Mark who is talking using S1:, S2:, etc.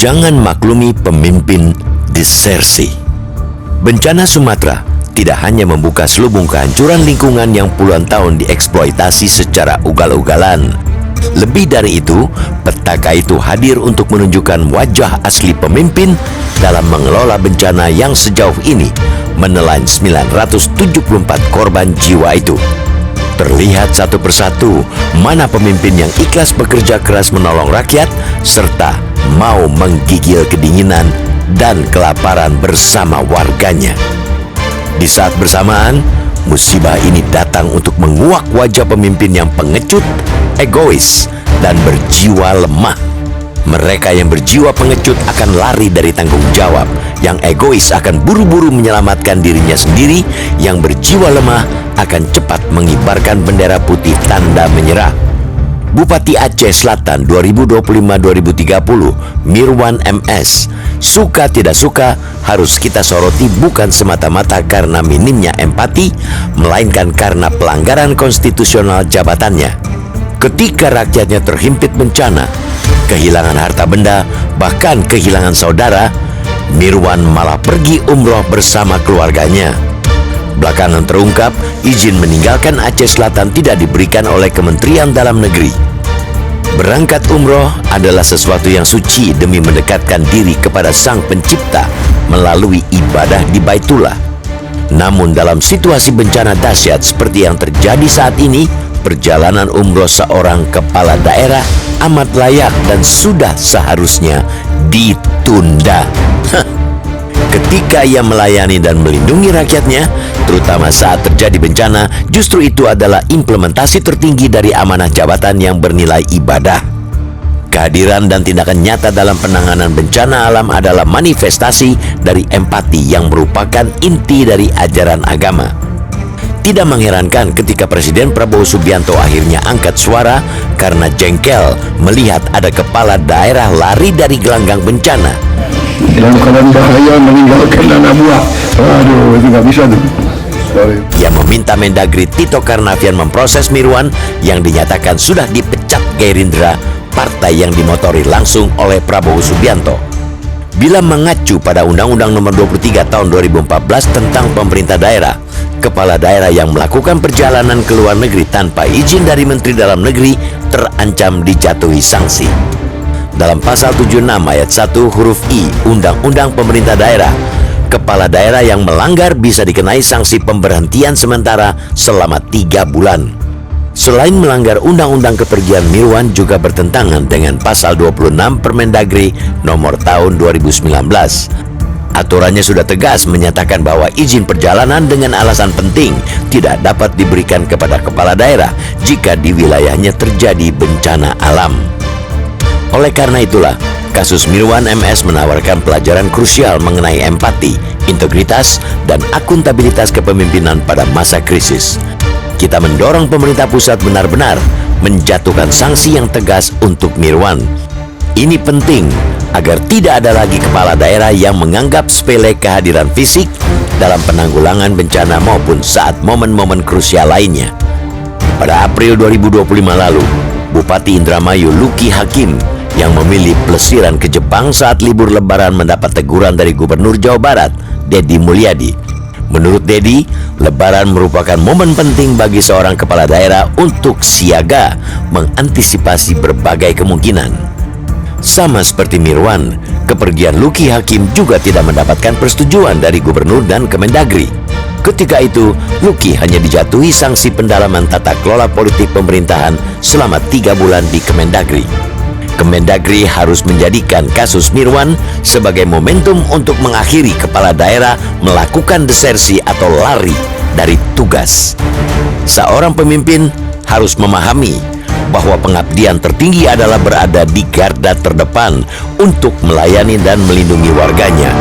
S1: Jangan maklumi pemimpin disersi. Bencana Sumatera tidak hanya membuka selubung kehancuran lingkungan yang puluhan tahun dieksploitasi secara ugal-ugalan. Lebih dari itu, petaka itu hadir untuk menunjukkan wajah asli pemimpin dalam mengelola bencana yang sejauh ini menelan 974 korban jiwa itu. Terlihat satu persatu mana pemimpin yang ikhlas bekerja keras menolong rakyat serta mau menggigil kedinginan dan kelaparan bersama warganya. Di saat bersamaan, musibah ini datang untuk menguak wajah pemimpin yang pengecut, egois, dan berjiwa lemah. Mereka yang berjiwa pengecut akan lari dari tanggung jawab, yang egois akan buru-buru menyelamatkan dirinya sendiri, yang berjiwa lemah akan cepat mengibarkan bendera putih tanda menyerah. Bupati Aceh Selatan 2025-2030, Mirwan MS, suka tidak suka harus kita soroti bukan semata-mata karena minimnya empati, melainkan karena pelanggaran konstitusional jabatannya. Ketika rakyatnya terhimpit bencana, kehilangan harta benda, bahkan kehilangan saudara, Mirwan malah pergi umroh bersama keluarganya. Belakangan terungkap, izin meninggalkan Aceh Selatan tidak diberikan oleh Kementerian Dalam Negeri. Berangkat umroh adalah sesuatu yang suci demi mendekatkan diri kepada Sang Pencipta melalui ibadah di Baitullah. Namun dalam situasi bencana dahsyat seperti yang terjadi saat ini, perjalanan umroh seorang kepala daerah amat layak dan sudah seharusnya ditunda. Ketika ia melayani dan melindungi rakyatnya, terutama saat terjadi bencana, justru itu adalah implementasi tertinggi dari amanah jabatan yang bernilai ibadah. Kehadiran dan tindakan nyata dalam penanganan bencana alam adalah manifestasi dari empati yang merupakan inti dari ajaran agama. Tidak mengherankan ketika Presiden Prabowo Subianto akhirnya angkat suara karena jengkel melihat ada kepala daerah lari dari gelanggang bencana.
S2: Dalam keadaan bahaya meninggalkan anak buah. Aduh, itu nggak bisa tuh. Sorry.
S1: Yang meminta Mendagri Tito Karnavian memproses Mirwan yang dinyatakan sudah dipecat Gerindra, partai yang dimotori langsung oleh Prabowo Subianto. Bila mengacu pada Undang-Undang Nomor 23 Tahun 2014 tentang pemerintah daerah, kepala daerah yang melakukan perjalanan ke luar negeri tanpa izin dari Menteri Dalam Negeri terancam dijatuhi sanksi. Dalam pasal 76 ayat 1 huruf I Undang-Undang Pemerintah Daerah, kepala daerah yang melanggar bisa dikenai sanksi pemberhentian sementara selama 3 bulan. Selain melanggar Undang-Undang Kepergian, Mirwan juga bertentangan dengan pasal 26 Permendagri nomor tahun 2019. Aturannya sudah tegas menyatakan bahwa izin perjalanan dengan alasan penting tidak dapat diberikan kepada kepala daerah jika di wilayahnya terjadi bencana alam. Oleh karena itulah, kasus Mirwan MS menawarkan pelajaran krusial mengenai empati, integritas, dan akuntabilitas kepemimpinan pada masa krisis. Kita mendorong pemerintah pusat benar-benar menjatuhkan sanksi yang tegas untuk Mirwan. Ini penting agar tidak ada lagi kepala daerah yang menganggap sepele kehadiran fisik dalam penanggulangan bencana maupun saat momen-momen krusial lainnya. Pada April 2025 lalu, Bupati Indramayu Luki Hakim yang memilih pelesiran ke Jepang saat libur Lebaran mendapat teguran dari Gubernur Jawa Barat, Deddy Mulyadi. Menurut Deddy, Lebaran merupakan momen penting bagi seorang kepala daerah untuk siaga mengantisipasi berbagai kemungkinan. Sama seperti Mirwan, kepergian Luki Hakim juga tidak mendapatkan persetujuan dari Gubernur dan Kemendagri. Ketika itu, Luki hanya dijatuhi sanksi pendalaman tata kelola politik pemerintahan selama 3 bulan di Kemendagri. Kemendagri harus menjadikan kasus Mirwan sebagai momentum untuk mengakhiri kepala daerah melakukan desersi atau lari dari tugas. Seorang pemimpin harus memahami bahwa pengabdian tertinggi adalah berada di garda terdepan untuk melayani dan melindungi warganya.